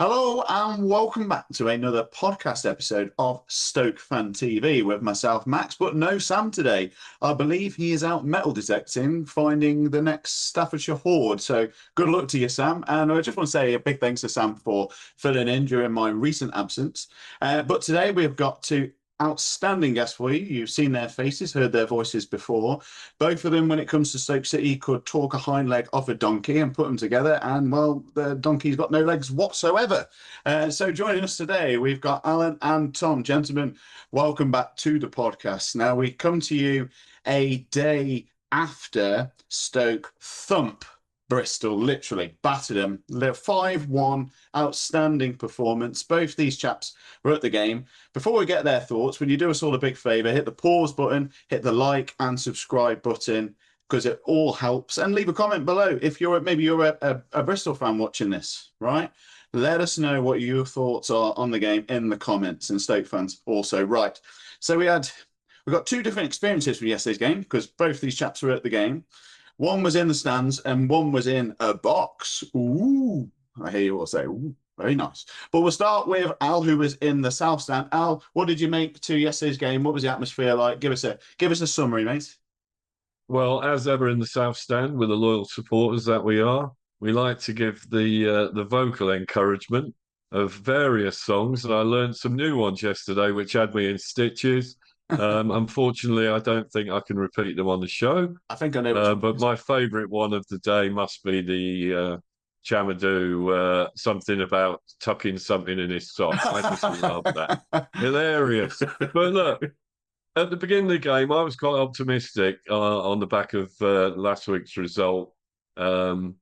Hello and welcome back to another podcast episode of Stoke Fan TV with myself, Max, but no Sam today. I believe he is out metal detecting, finding the next Staffordshire horde. So good luck to you, Sam. And I just want to say a big thanks to Sam for filling in during my recent absence. But today we have got two outstanding guests for you. You've seen their faces, heard their voices before. Both of them, when it comes to Stoke City, could talk a hind leg off a donkey and put them together, and well, the donkey's got no legs whatsoever. So joining us today, we've got Alan and Tom. Gentlemen, welcome back to the podcast. Now, we come to you a day after Stoke thump Bristol, literally battered them. 5-1, outstanding performance. Both these chaps were at the game. Before we get their thoughts, would you do us all a big favour? Hit the pause button, hit the like and subscribe button, because it all helps. And leave a comment below if you're a Bristol fan watching this, right? Let us know what your thoughts are on the game in the comments, and Stoke fans also. Right. So we got two different experiences from yesterday's game, because both these chaps were at the game. One was in the stands and one was in a box. Ooh, I hear you all say, ooh, very nice. But we'll start with Al, who was in the south stand. Al, what did you make to yesterday's game? What was the atmosphere like? Give us a summary, mate. Well, as ever in the South Stand, with the loyal supporters that we are, we like to give the vocal encouragement of various songs, and I learned some new ones yesterday, which had me in stitches. Unfortunately, I don't think I can repeat them on the show. I think I know which one it But is. my favourite one of the day must be the Chamadou, something about tucking something in his sock. I just love that. Hilarious. But look, at the beginning of the game, I was quite optimistic on the back of last week's result. Even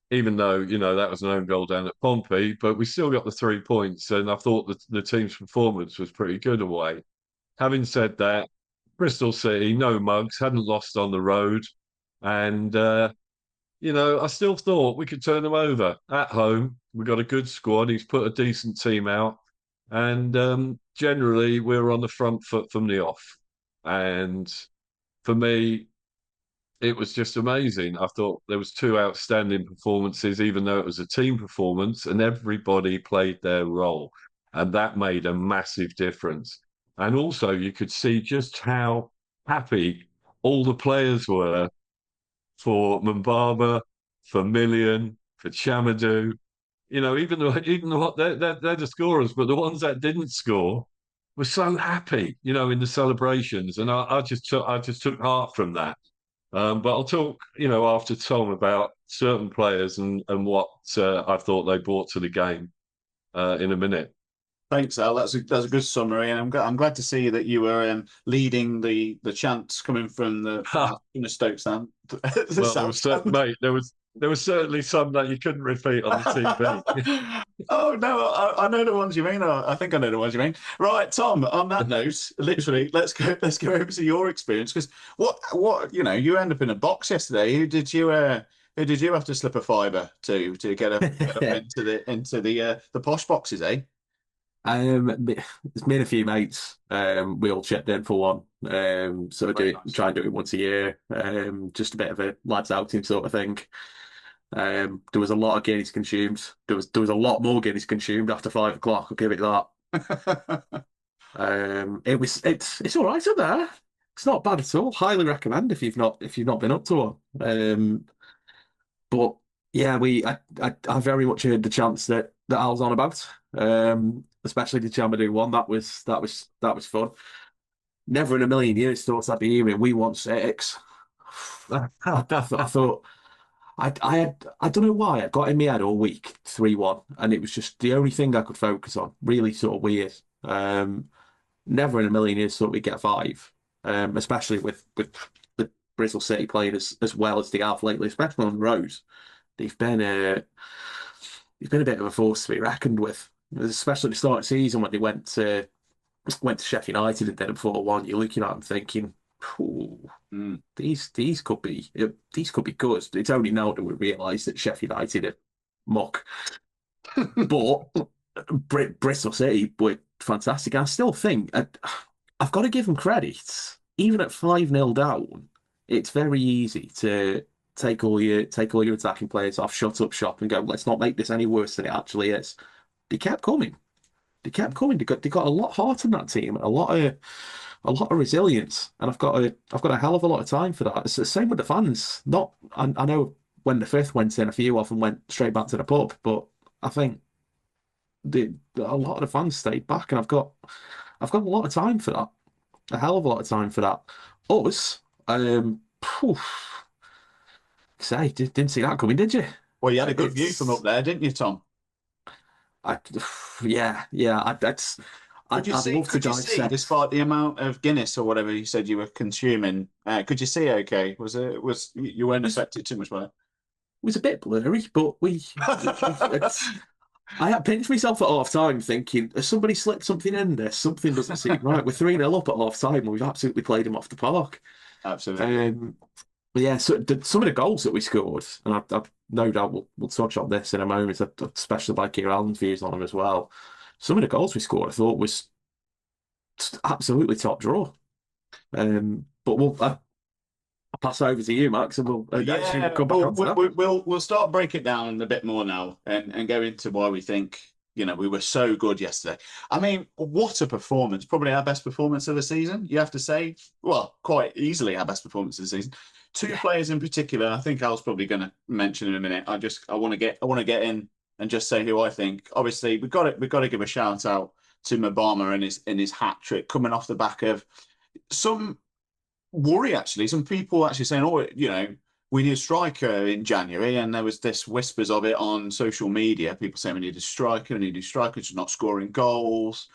though, that was an own goal down at Pompey, but we still got the 3 points, and I thought that the team's performance was pretty good away. Having said that, Bristol City, no mugs, hadn't lost on the road, and I still thought we could turn them over at home. We got a good squad. He's put a decent team out, and generally we're on the front foot from the off. And for me, it was just amazing. I thought there was two outstanding performances, even though it was a team performance, and everybody played their role, and that made a massive difference. And also, you could see just how happy all the players were for Mubama, for Million, for Chamadou. Even though they're the scorers, but the ones that didn't score were so happy, in the celebrations, and I just took heart from that. But I'll talk, after Tom about certain players and what I thought they brought to the game in a minute. Thanks, Al. That's a good summary, and I'm glad to see that you were leading the chants coming from the Stoke stand, the Well, south stand. mate, there was certainly some that you couldn't repeat on the TV. Oh no, I know the ones you mean. I think I know the ones you mean. Right, Tom. On that note, literally, let's go over to your experience, because you end up in a box yesterday. Who did you have to slip a fiver to get up into the posh boxes, eh? It's me and a few mates. We all chipped in for one. So Very nice. try and do it once a year. Just a bit of a lads outing sort of thing. There was a lot of Guinness consumed. There was a lot more Guinness consumed after 5 o'clock. I'll give it that. It's all right up there. It's not bad at all. Highly recommend if you've not been up to one. But yeah, I very much heard the chants that Al's on about. Especially the Chamadou one. That was fun. Never in a million years thought I'd be hearing "We want six." I thought I don't know why it got in my head all week 3-1, and it was just the only thing I could focus on. Really sort of weird. Never in a million years thought we'd get five. Especially with Bristol City playing as well as they have lately, especially on the road. They've been a bit of a force to be reckoned with, especially at the start of the season when they went to Sheffield United and did it 4-1. You're looking at them thinking, "Ooh, these could be good." It's only now that we realise that Sheffield United are muck, but Bristol City were fantastic. I still think I've got to give them credit. Even at 5-0 down, it's very easy to take all your attacking players off, shut up shop, and go, let's not make this any worse than it actually is. they kept coming. They kept coming. They got a lot heart in that team, a lot of resilience, and I've got a hell of a lot of time for that. It's the same with the fans. Not I know when the fifth went in, a few of them went straight back to the pub, but I think a lot of the fans stayed back, and I've got a lot of time for that. A hell of a lot of time for that. Us, phew, didn't see that coming, did you? Well, you had a good view from up there, didn't you, Tom? I, yeah. I'd love to Could you see, dissect. despite the amount of Guinness or whatever you said you were consuming, could you see okay? Was you weren't affected too much by it? Was a bit blurry, but I had pinched myself at half time thinking, has somebody slipped something in this? Something doesn't seem right. We're 3-0 up at half time and we've absolutely played him off the park. Absolutely. But yeah, so some of the goals that we scored, and I've no doubt we'll touch on this in a moment, especially like Keir Allen's views on him as well. Some of the goals we scored, I thought was absolutely top draw. But I'll pass over to you, Max, and we'll actually come back on to that. We'll start break it down a bit more now and go into why we think we were so good yesterday. I mean, what a performance! Probably our best performance of the season. You have to say, well, quite easily our best performance of the season. Two players in particular. I think Al's probably going to mention in a minute. I want to get in and just say who I think. Obviously, we've got to give a shout out to Mubama and his hat trick coming off the back of some worry, actually. Some people actually saying, oh, we need a striker in January, and there was this whispers of it on social media. People saying we need a striker, just not scoring goals.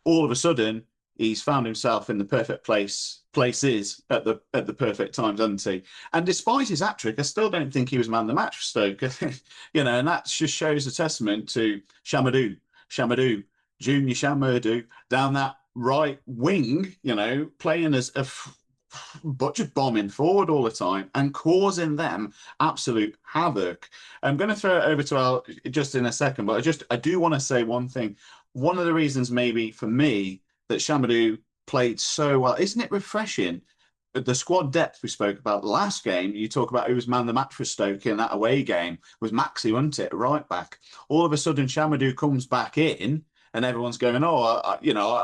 All of a sudden, he's found himself in the perfect places at the perfect times, hasn't he? And despite his hat trick, I still don't think he was man of the match for Stoke. And that just shows a testament to Shamadou, Junior Shamadou, down that right wing, playing as a just bombing forward all the time and causing them absolute havoc. I'm going to throw it over to Al just in a second, but I do want to say one thing. One of the reasons maybe for me that Shamadou played so well, isn't it refreshing? The squad depth we spoke about last game, you talk about who was man of the match for Stoke in that away game, was Maxi, wasn't it, right back? All of a sudden, Shamadou comes back in and everyone's going, oh, I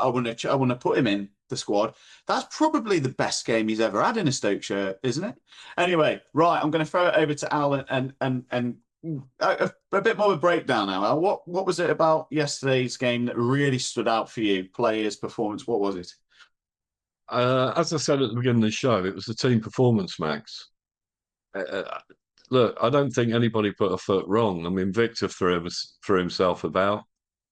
want to put him in the squad. That's probably the best game he's ever had in a Stoke shirt, isn't it? Anyway, right, I'm going to throw it over to Al and a bit more of a breakdown now. Al, what was it about yesterday's game that really stood out for you? Players, performance, what was it? As I said at the beginning of the show, it was the team performance, Max. Look, I don't think anybody put a foot wrong. I mean, Victor threw himself about.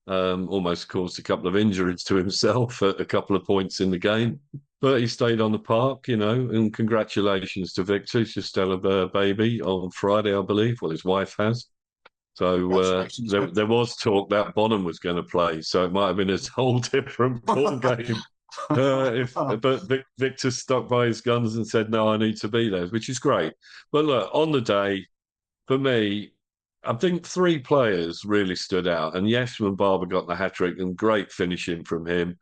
Almost caused a couple of injuries to himself at a couple of points in the game. But he stayed on the park, and congratulations to Victor. He's just had a baby on Friday, I believe. Well, his wife has. So there was talk that Bonham was going to play. So it might have been a whole different ball game. But Victor stuck by his guns and said, no, I need to be there, which is great. But look, on the day, for me, I think three players really stood out. And yes, Mubama got the hat-trick and great finishing from him.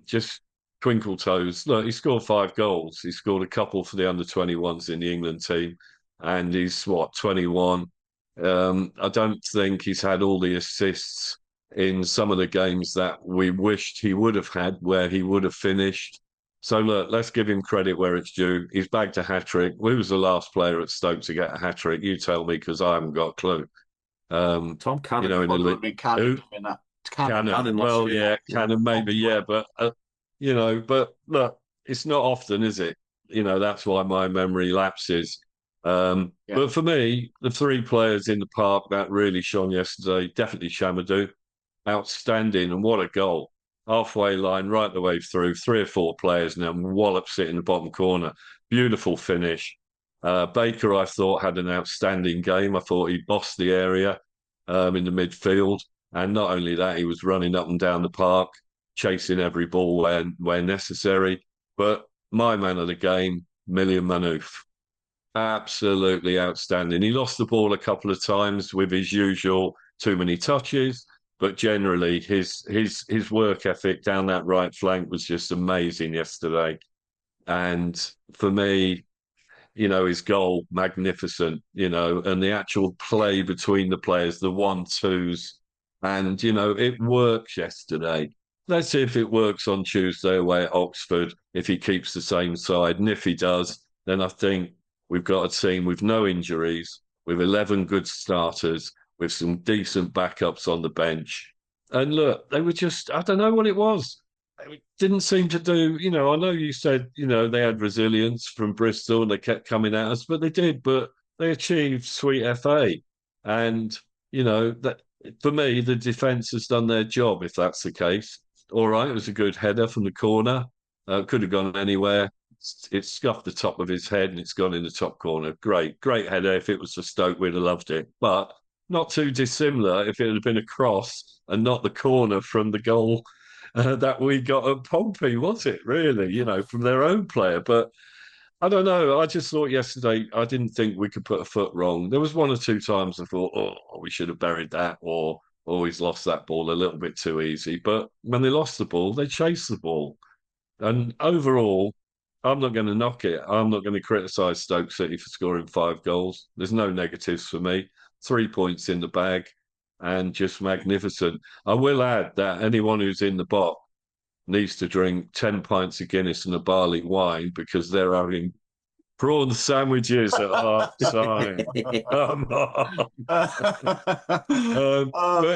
Just twinkle toes. Look, he scored 5 goals. He scored a couple for the under-21s in the England team. And he's, 21? I don't think he's had all the assists in some of the games that we wished he would have had, where he would have finished. So look, let's give him credit where it's due. He's bagged a hat-trick. Who was the last player at Stoke to get a hat-trick? You tell me, because I haven't got a clue. Tom Cannon. Cannon. Well, yeah, Cannon maybe, yeah. But, but look, it's not often, is it? That's why my memory lapses. But for me, the 3 players in the park that really shone yesterday, definitely Shamadou. Outstanding, and what a goal. Halfway line, right the way through, 3 or 4 players now, wallops it in the bottom corner. Beautiful finish. Baker, I thought, had an outstanding game. I thought he bossed the area in the midfield. And not only that, he was running up and down the park, chasing every ball where necessary. But my man of the game, Milian Manouf. Absolutely outstanding. He lost the ball a couple of times with his usual too many touches. But generally, his work ethic down that right flank was just amazing yesterday. And for me, his goal, magnificent, and the actual play between the players, the 1-2s, And, you know, it worked yesterday. Let's see if it works on Tuesday away at Oxford, if he keeps the same side. And if he does, then I think we've got a team with no injuries, with 11 good starters, with some decent backups on the bench. And look, they were just, I don't know what it was. It didn't seem to do, you know, I know you said, you know, they had resilience from Bristol and they kept coming at us, but they did, but they achieved sweet FA. And, you know, that for me, the defence has done their job, if that's the case. All right, it was a good header from the corner. Could have gone anywhere. It scuffed the top of his head and it's gone in the top corner. Great, great header. If it was for Stoke, we'd have loved it. But not too dissimilar if it had been a cross and not the corner from the goal that we got at Pompey, was it, really? You know, from their own player. But I don't know. I just thought yesterday, I didn't think we could put a foot wrong. There was one or two times I thought, oh, we should have buried that, or always lost that ball a little bit too easy. But when they lost the ball, they chased the ball. And overall, I'm not going to knock it. I'm not going to criticise Stoke City for scoring 5 goals. There's no negatives for me. 3 points in the bag and just magnificent. I will add that anyone who's in the box needs to drink 10 pints of Guinness and a barley wine because they're having prawn sandwiches at half time. But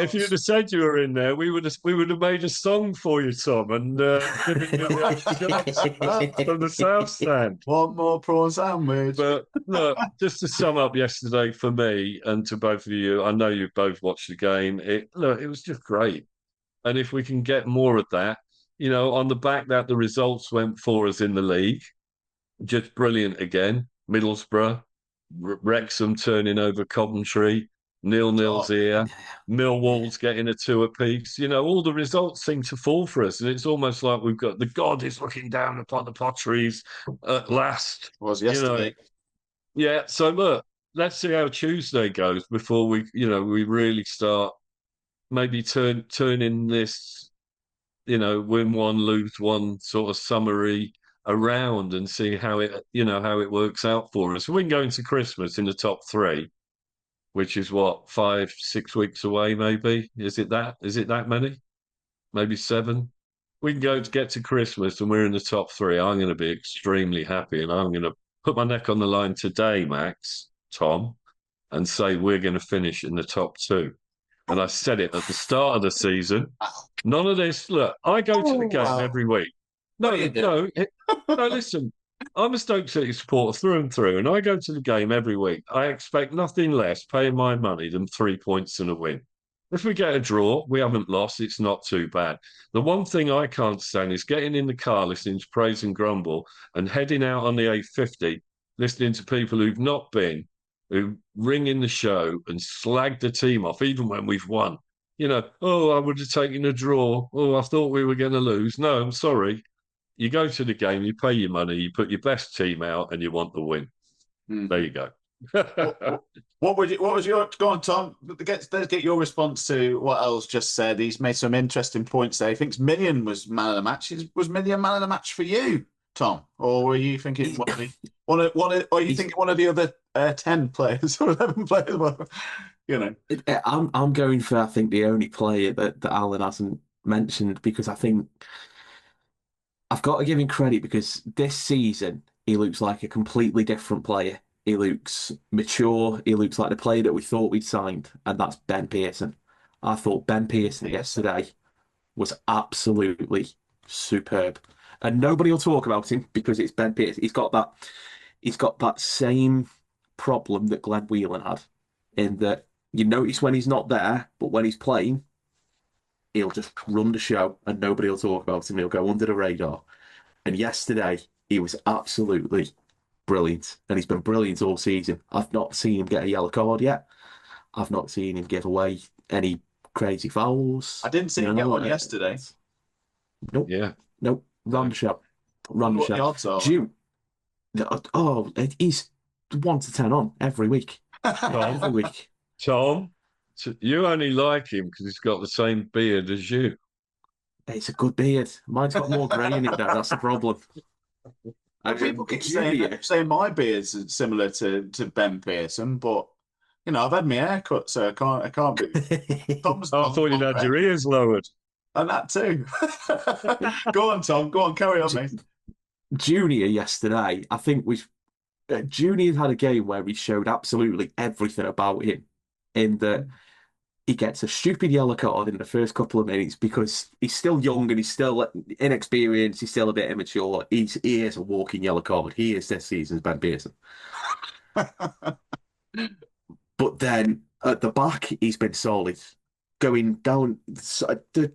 if you'd have said you were in there, we would have made a song for you, Tom, and given you the from the South Stand. One more prawn sandwich. But look, just to sum up yesterday for me and to both of you, I know you've both watched the game. It was just great, and if we can get more of that, you know, on the back that the results went for us in the league. Just brilliant again. Middlesbrough, Wrexham turning over Coventry, 0-0's here, Millwall's getting a 2 apiece. You know, all the results seem to fall for us. And it's almost like we've got the God is looking down upon the Potteries at last. Was yesterday. You know? Yeah. So look, let's see how Tuesday goes before we really start maybe turning this, you know, win one, lose one sort of summary around and see how it works out for us. We can go into Christmas in the top 3, which is what, 5-6 weeks away, maybe. Is it that many? Maybe 7. We can get to Christmas and we're in the top 3. I'm going to be extremely happy, and I'm going to put my neck on the line today, Max, Tom, and say we're going to finish in the top 2. And I said it at the start of the season. None of this. Look, I go to the game every week. No, listen. I'm a Stoke City supporter through and through, and I go to the game every week. I expect nothing less, paying my money, than 3 points and a win. If we get a draw, we haven't lost. It's not too bad. The one thing I can't stand is getting in the car, listening to praise and grumble, and heading out on the A50, listening to people who've not been, who ring in the show and slag the team off, even when we've won. You know, oh, I would have taken a draw. Oh, I thought we were going to lose. No, I'm sorry. You go to the game, you pay your money, you put your best team out, and you want the win. There you go. What was your go on, Tom? Let's get your response to what Els just said. He's made some interesting points there. He thinks Million was man of the match. Was Million man of the match for you, Tom, or were you thinking one of the other 10 players or 11 players? Well, you know, I'm going for, I think, the only player that Alan hasn't mentioned, because I think I've got to give him credit, because this season he looks like a completely different player. He looks mature. He looks like the player that we thought we'd signed, and that's Ben Pearson. I thought Ben Pearson yesterday was absolutely superb, and nobody will talk about him because it's Ben Pearson. He's got that same problem that Glenn Whelan had, in that you notice when he's not there, but when he's playing, he'll just run the show and nobody will talk about him. He'll go under the radar. And yesterday, he was absolutely brilliant. And he's been brilliant all season. I've not seen him get a yellow card yet. I've not seen him give away any crazy fouls. I didn't see him get one yesterday. Nope. Yeah. Nope. Run the show. Run the show. The odds are? He's 1 to 10 on every week. Every week. Tom, you only like him because he's got the same beard as you. It's a good beard. Mine's got more grey in it, though. That's the problem. People keep saying my beard's similar to Ben Pearson, but I've had my hair cut, so I can't be. Tom's Oh, I thought you'd had your ears lowered. and that too. Go on, Tom. Go on, carry on, mate. Junior yesterday, I think Junior had a game where he showed absolutely everything about him, in that he gets a stupid yellow card in the first couple of minutes because he's still young and he's still inexperienced. He's still a bit immature. He is a walking yellow card. He is this season's Ben Pearson. But then at the back, he's been solid. Going down the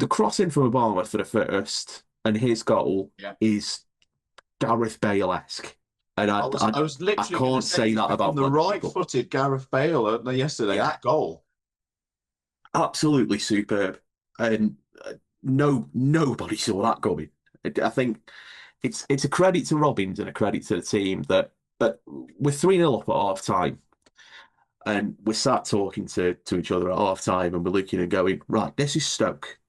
crossing from Obama for the first and his goal is Gareth Bale-esque. And I was literally I can't say that about the right-footed Gareth Bale yesterday. Yeah. That goal, absolutely superb, and nobody saw that coming. I think it's a credit to Robbins and a credit to the team that we're 3-0 up at half time, and we're sat talking to each other at half time, and we're looking and going, right, this is Stoke.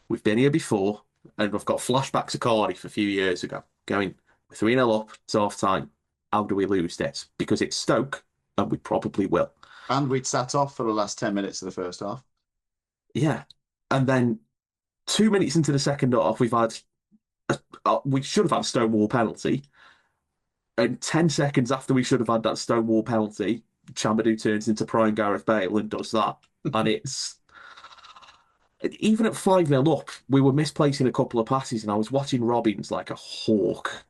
We've been here before, and we've got flashbacks of Cardiff a few years ago. Going, we're 3-0 up, it's half time. How do we lose this? Because it's Stoke, and we probably will. And we'd sat off for the last 10 minutes of the first half. Yeah. And then 2 minutes into the second half, we should have had a Stonewall penalty. And 10 seconds after we should have had that Stonewall penalty, Chamadou turns into prime Gareth Bale and does that. And it's even at 5-0 up, we were misplacing a couple of passes, and I was watching Robbins like a hawk.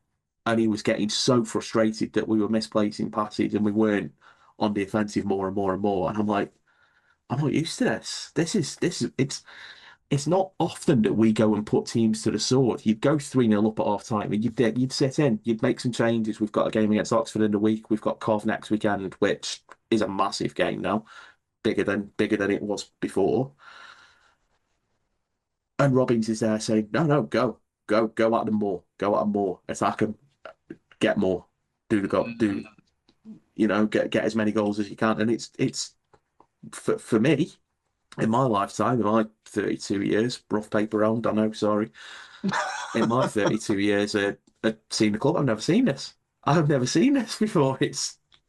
And he was getting so frustrated that we were misplacing passes and we weren't on the offensive more and more and more. And I'm like, I'm not used to this. It's not often that we go and put teams to the sword. You'd go 3-0 up at half time and you'd sit in, you'd make some changes. We've got a game against Oxford in the week. We've got Cov next weekend, which is a massive game now, bigger than it was before. And Robbins is there saying, no, go at them more, attack them, get more, get as many goals as you can. And it's for me, in my lifetime, in my 32 years, rough paper round, I know, sorry. In my 32 years at seeing the club, I've never seen this. I've never seen this before.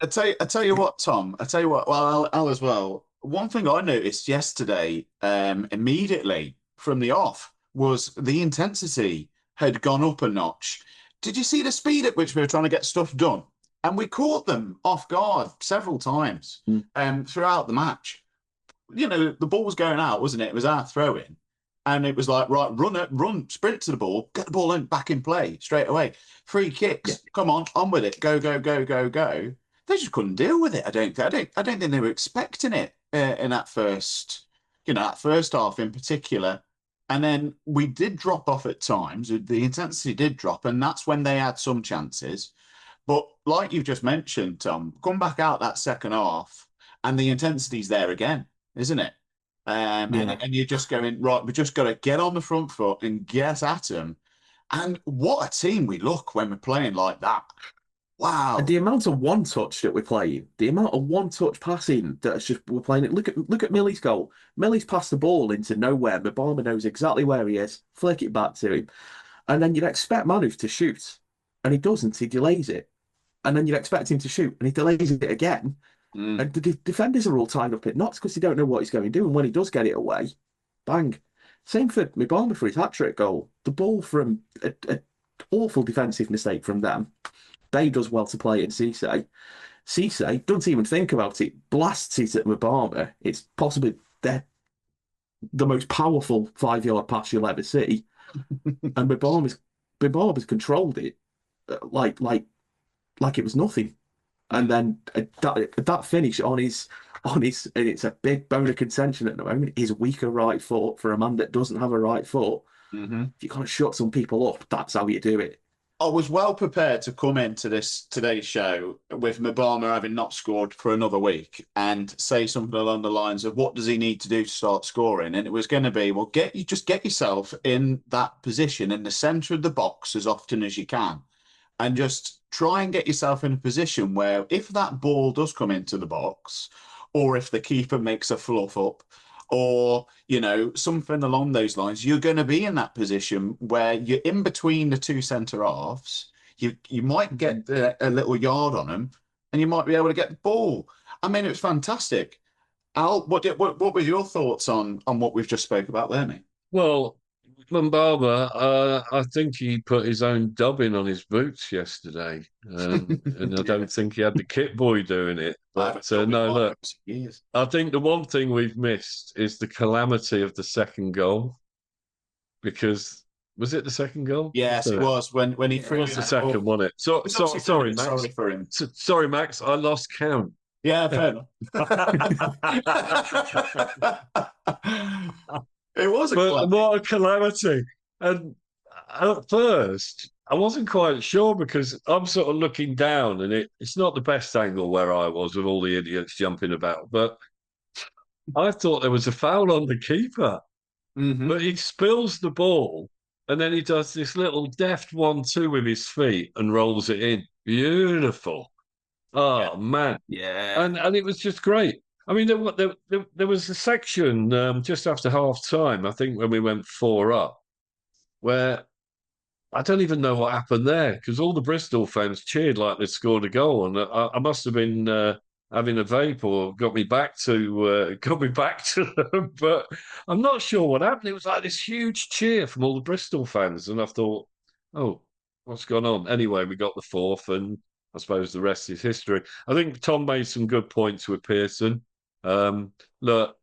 I tell you what, Tom. I tell you what. Well, Al as well. One thing I noticed yesterday, immediately from the off, was the intensity had gone up a notch. Did you see the speed at which we were trying to get stuff done? And we caught them off guard several times throughout the match. The ball was going out, wasn't it? It was our throw-in. And it was like, right, run, sprint to the ball, get the ball back in play straight away. Free kicks, come on with it, go. They just couldn't deal with it. I don't think they were expecting it in that first half in particular. And then we did drop off at times. The intensity did drop, and that's when they had some chances. But like you've just mentioned, Tom, come back out that second half, and the intensity's there again, isn't it? And you're just going, right, we just got to get on the front foot and get at them. And what a team we look when we're playing like that. Wow. And the amount of one touch that we're playing, the amount of one touch passing that's just we're playing it. Look at Millie's goal. Millie's passed the ball into nowhere. Mubama knows exactly where he is. Flick it back to him. And then you'd expect Manu to shoot. And he doesn't, he delays it. And then you'd expect him to shoot, and he delays it again. And the defenders are all tied up in knots because they don't know what he's going to do. And when he does get it away, bang. Same for Mubama for his hat-trick goal. The ball from an awful defensive mistake from them. Bay does well to play in Cisse. Cisse doesn't even think about it, blasts it at Mubama. It's possibly the most powerful 5-yard pass you'll ever see. And Mubama's controlled it like it was nothing. And then that finish on his, and it's a big bone of contention at the moment, his weaker right foot for a man that doesn't have a right foot. If you kind of shut some people up, that's how you do it. I was well prepared to come into today's show with Mubama having not scored for another week and say something along the lines of what does he need to do to start scoring? And it was going to be, well, get yourself in that position in the centre of the box as often as you can. And just try and get yourself in a position where if that ball does come into the box, or if the keeper makes a fluff up, or, something along those lines, you're going to be in that position where you're in between the two centre halves. You might get a little yard on them, and you might be able to get the ball. I mean, it was fantastic. Al, what were your thoughts on what we've just spoke about there, mate? Well, Mubama, I think he put his own dubbing on his boots yesterday, and I Yeah, don't think he had the kit boy doing it. I haven't But done no, my look, boots in years. I think the one thing we've missed is the calamity of the second goal, because was it the second goal? The Yes, it third? was when he It threw was in the that ball. second, wasn't it? So, It's so obviously 3 sorry, minutes. Max. Sorry for him. Sorry, Max. I lost count. Yeah, fair enough. It was a But club. what a calamity. And at first, I wasn't quite sure because I'm sort of looking down and it's not the best angle where I was with all the idiots jumping about. But I thought there was a foul on the keeper. Hmm. But he spills the ball and then he does this little deft 1-2 with his feet and rolls it in. Beautiful. Yeah. Oh, man. Yeah. And it was just great. I mean, there was a section just after half time, I think, when we went 4 up, where I don't even know what happened there because all the Bristol fans cheered like they scored a goal, and I must have been having a vape or got me back to them. But I'm not sure what happened. It was like this huge cheer from all the Bristol fans, and I thought, oh, what's gone on? Anyway, we got the fourth, and I suppose the rest is history. I think Tom made some good points with Pearson. Look,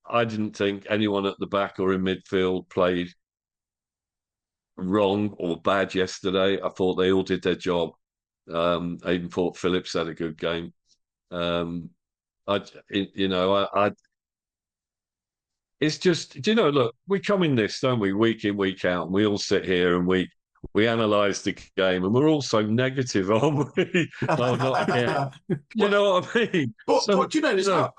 I didn't think anyone at the back or in midfield played wrong or bad yesterday. I thought they all did their job. I even thought Phillips had a good game. Um, it's just, look, we come in this, don't we, week in, week out, and we all sit here and we analyse the game, and we're all so negative, aren't we? Oh, not again. You Well, know what I mean? but you know, it's not.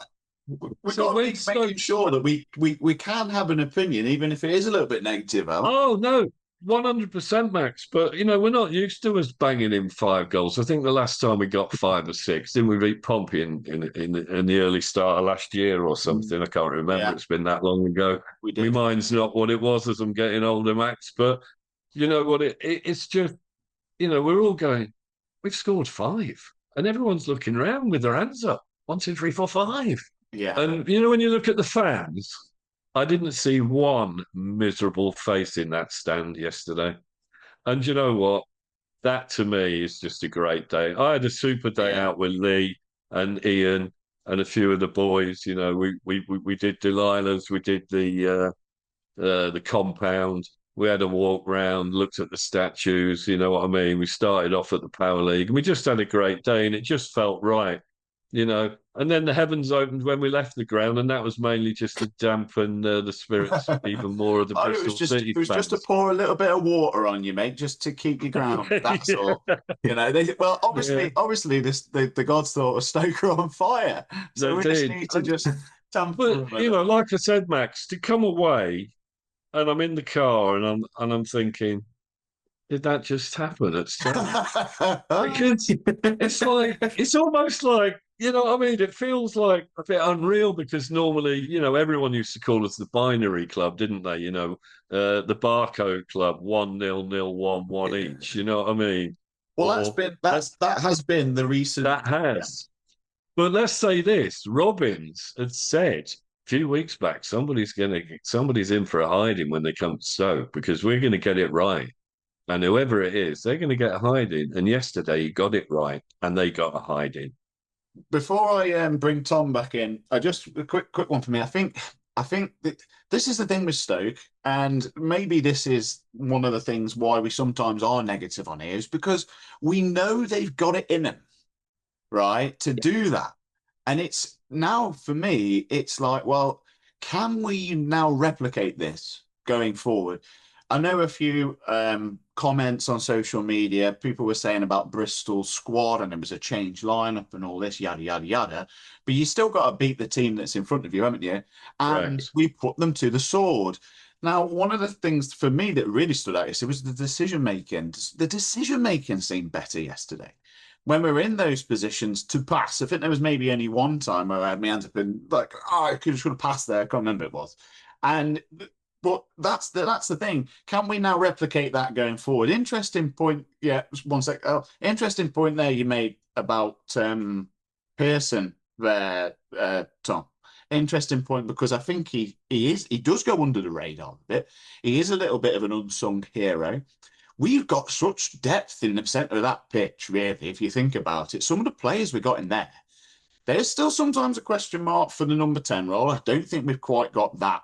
We've so got to when be making sure that we can have an opinion, even if it is a little bit negative, Al. Oh no, 100%, Max. But we're not used to us banging in 5 goals. I think the last time we got 5 or 6, didn't we beat Pompey in the early start of last year or something? I can't remember. Yeah, It's been that long ago. we My did. mind's not what it was as I'm getting older, Max. But you know what? It's just we're all going. We've scored 5, and everyone's looking around with their hands up. 1, 2, 3, 4, 5. Yeah. And when you look at the fans, I didn't see one miserable face in that stand yesterday. And you know what? That to me is just a great day. I had a super day Yeah. out with Lee and Ian and a few of the boys. We did Delilah's, we did the compound. We had a walk round, looked at the statues. You know what I mean? We started off at the Power League, and we just had a great day, and it just felt right. And then the heavens opened when we left the ground, and that was mainly just to dampen the spirits even more of the Oh, Bristol City it was just to fans. pour a little bit of water on you, mate, just to keep you grounded. That's Yeah, all. yeah, Obviously, the gods thought of Stoker on fire, so they we just did. need to just tamper But them a little. like I said, Max, to come away and I'm in the car and I'm thinking, did that just happen at Stoke? Because it's almost like, what I mean? It feels like a bit unreal because normally, everyone used to call us the binary club, didn't they? The barcode club, 1-0-0, 1-1 each. You know what I mean? Well, Or that has been the recent. that has. But let's say this: Robbins had said a few weeks back, somebody's in for a hiding when they come to Stoke because we're going to get it right. And whoever it is, they're going to get a hiding. And yesterday he got it right, and they got a hiding. Before I bring Tom back in, I just a quick one for me. I think that this is the thing with Stoke, and maybe this is one of the things why we sometimes are negative on here, is because we know they've got it in them, right, to do that. And it's now for me, it's like, well, can we now replicate this going forward? I know a few comments on social media. People were saying about Bristol's squad and it was a change lineup and all this, yada, yada, yada. But you still got to beat the team that's in front of you, haven't you? And Right. we put them to the sword. Now, one of the things for me that really stood out yesterday was the decision making. The decision making seemed better yesterday. When we were in those positions to pass, I think there was maybe only one time where I had my hands up and like, oh, I should have passed there. I can't remember what it was. And but that's the thing. Can we now replicate that going forward? Interesting point. Yeah, one sec. Oh, interesting point there you made about Pearson there, Tom. Interesting point, because I think he does go under the radar a bit. He is a little bit of an unsung hero. We've got such depth in the centre of that pitch, really, if you think about it. Some of the players we got in there, there's still sometimes a question mark for the number 10 role. I don't think we've quite got that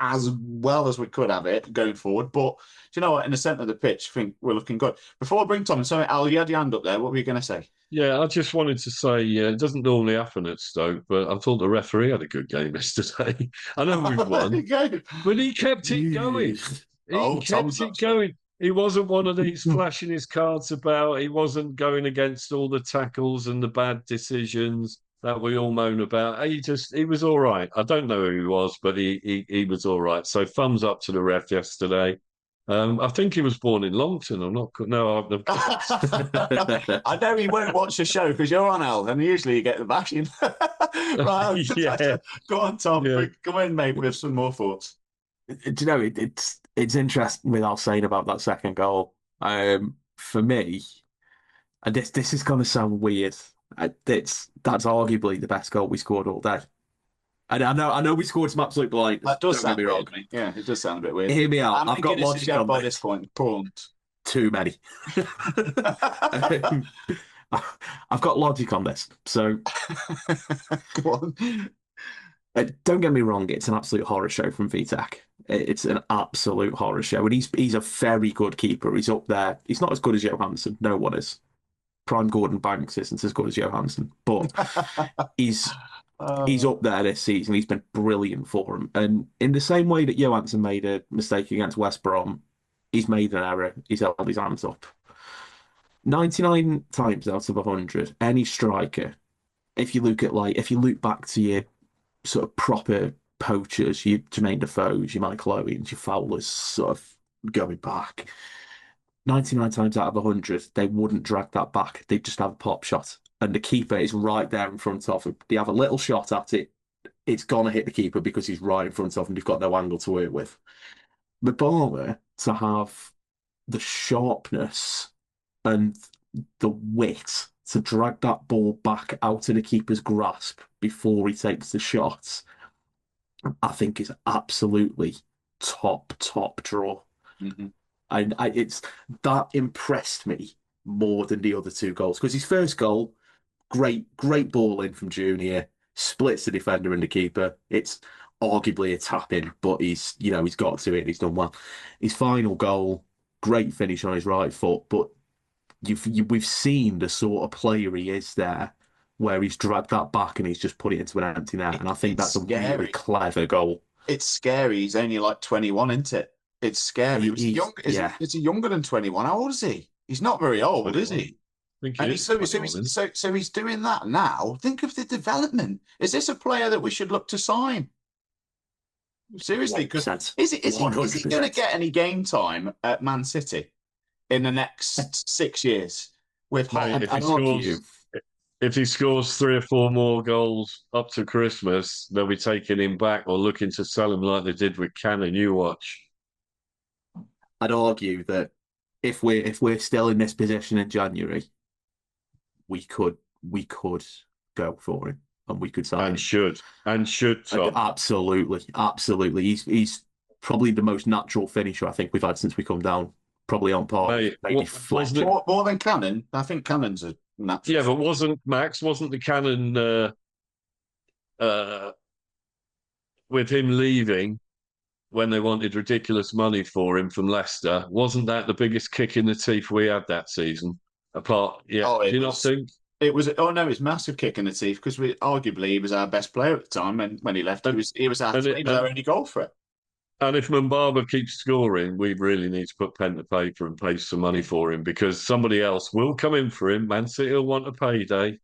as well as we could have it going forward. But do you know what? In the centre of the pitch, I think we're looking good. Before I bring Tom in, sorry, Al, you had your hand up there. What were you going to say? Yeah, I just wanted to say, it doesn't normally happen at Stoke, but I thought the referee had a good game yesterday. I know we've There you won, go. but he kept it going. He Tom's kept not it sure. going. He wasn't one of these flashing his cards about. He wasn't going against all the tackles and the bad decisions that we all moan about. He was all right. I don't know who he was, but he was all right. So thumbs up to the ref yesterday. I think he was born in Longton. I'm not. No, I know he won't watch the show because you're on, Al, and usually you get the bashing. Right, yeah, go on, Tom. yeah. Come in, mate, with some more thoughts. Do you know, it's interesting without saying about that second goal. For me, and this is going to sound weird. That's arguably the best goal we scored all day. And I know we scored some absolute blinders. That does Don't sound get me wrong. weird. Yeah, it does sound a bit weird. Hear me out. How many I've got Guinnesses logic you had on by this. this point. Prawns. Too many. Um, I've got logic on this. So Go on. don't get me wrong, it's an absolute horror show from VTech. It's an absolute horror show. And he's a very good keeper. He's up there. He's not as good as Johansson. No one is. Prime Gordon Banks isn't as good as Johansson. But he's up there this season. He's been brilliant for him. And in the same way that Johansson made a mistake against West Brom, he's made an error. He's held his hands up. 99 times out of 100, any striker, if you look back to your sort of proper poachers, your Jermaine Defoe's, your Michael Owens, your Fowlers, sort of going back, 99 times out of 100, they wouldn't drag that back. They'd just have a pop shot. And the keeper is right there in front of him. They have a little shot at it. It's going to hit the keeper because he's right in front of him. They've got no angle to work with. Mubama, to have the sharpness and the wit to drag that ball back out of the keeper's grasp before he takes the shots, I think is absolutely top draw. Mm-hmm. And it's that impressed me more than the other two goals, because his first goal, great ball in from Junior, splits the defender and the keeper. It's arguably a tap in, but he's got to it. He's done well. His final goal, great finish on his right foot, but we've seen the sort of player he is there, where he's dragged that back and he's just put it into an empty net. And I think that's a really clever goal. It's scary. He's only like 21, isn't it? It's scary. Is he younger than 21? How old is he? He's not very old, is he? And he's doing that now. Think of the development. Is this a player that we should look to sign? Seriously, because is he going to get any game time at Man City in the next 6 years with Mate, if he scores 3 or 4 more goals up to Christmas, they'll be taking him back or looking to sell him like they did with Cannon. You watch. I'd argue that if we're still in this position in January, we could go for him and we could sign him. And should Tom. Absolutely. He's probably the most natural finisher I think we've had since we come down. Probably on par. Mate, maybe more than Cannon. I think Cannon's a natural. Yeah, but wasn't the Cannon with him leaving when they wanted ridiculous money for him from Leicester? Wasn't that the biggest kick in the teeth we had that season? Do you not think? It was. Oh no, it was massive kick in the teeth, because arguably he was our best player at the time, and when he left, he was our only goal threat. And if Mubama keeps scoring, we really need to put pen to paper and pay some money for him, because somebody else will come in for him. Man City will want a payday.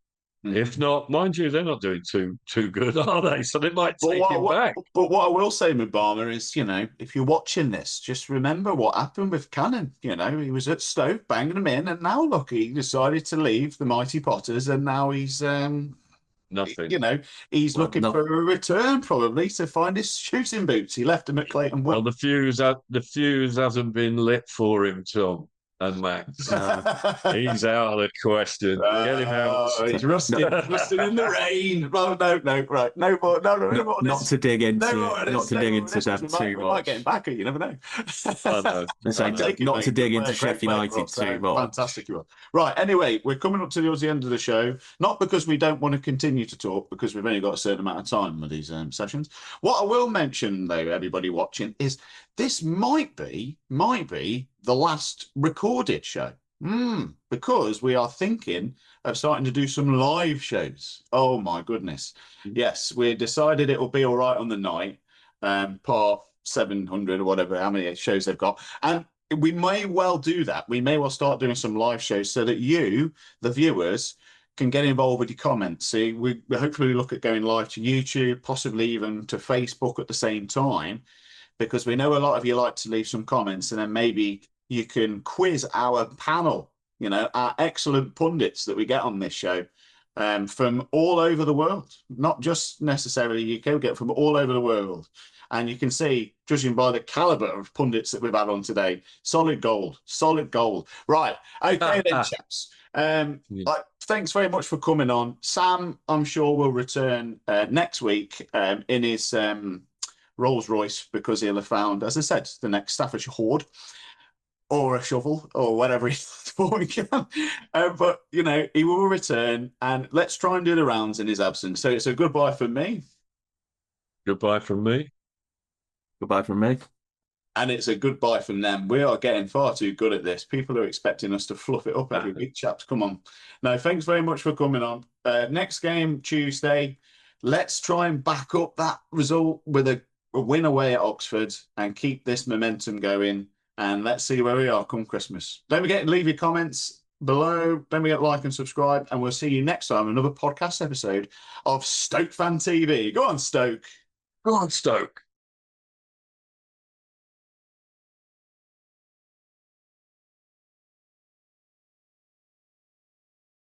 Mm-hmm. If not, mind you, they're not doing too good, are they? So they might take him back. But what I will say, Mubama, is, if you're watching this, just remember what happened with Cannon. He was at Stoke, banging them in, and now look, he decided to leave the Mighty Potters, and now he's nothing. He's looking for a return, probably, to find his shooting boots. He left them at Clayton. Well, the fuse hasn't been lit for him, Tom. and Max. He's out of the question. Get him out. He's rusting in the rain. Oh, no, right. No more. No more. Not to dig into them too We might much. get him back. You never know. I know. Not to dig into Sheffield United too much. Fantastic you are. Right. Anyway, we're coming up towards the end of the show. Not because we don't want to continue to talk, because we've only got a certain amount of time with these sessions. What I will mention, though, everybody watching, is this might be the last recorded show. Because we are thinking of starting to do some live shows. Oh my goodness. Yes, we decided it will be all right on the night, part 700 or whatever, how many shows they've got. And we may well do that. We may well start doing some live shows so that you, the viewers, can get involved with your comments. See, we hopefully look at going live to YouTube, possibly even to Facebook at the same time, because we know a lot of you like to leave some comments, and then maybe you can quiz our panel, our excellent pundits that we get on this show from all over the world, not just necessarily UK, we get from all over the world. And you can see, judging by the caliber of pundits that we've had on today, solid gold. Right. Okay then, chaps. Thanks very much for coming on. Sam, I'm sure, will return next week in his Rolls Royce, because he'll have found, as I said, the next Staffordshire hoard, or a shovel, or whatever he's for. But, he will return, and let's try and do the rounds in his absence. So it's a goodbye from me. Goodbye from me. Goodbye from me. And it's a goodbye from them. We are getting far too good at this. People are expecting us to fluff it up every week, chaps. Come on. No, thanks very much for coming on. Next game, Tuesday. Let's try and back up that result with a win away at Oxford and keep this momentum going. And let's see where we are come Christmas. Don't forget to leave your comments below. Don't forget to like and subscribe. And we'll see you next time on another podcast episode of Stoke Fan TV. Go on, Stoke. Go on, Stoke.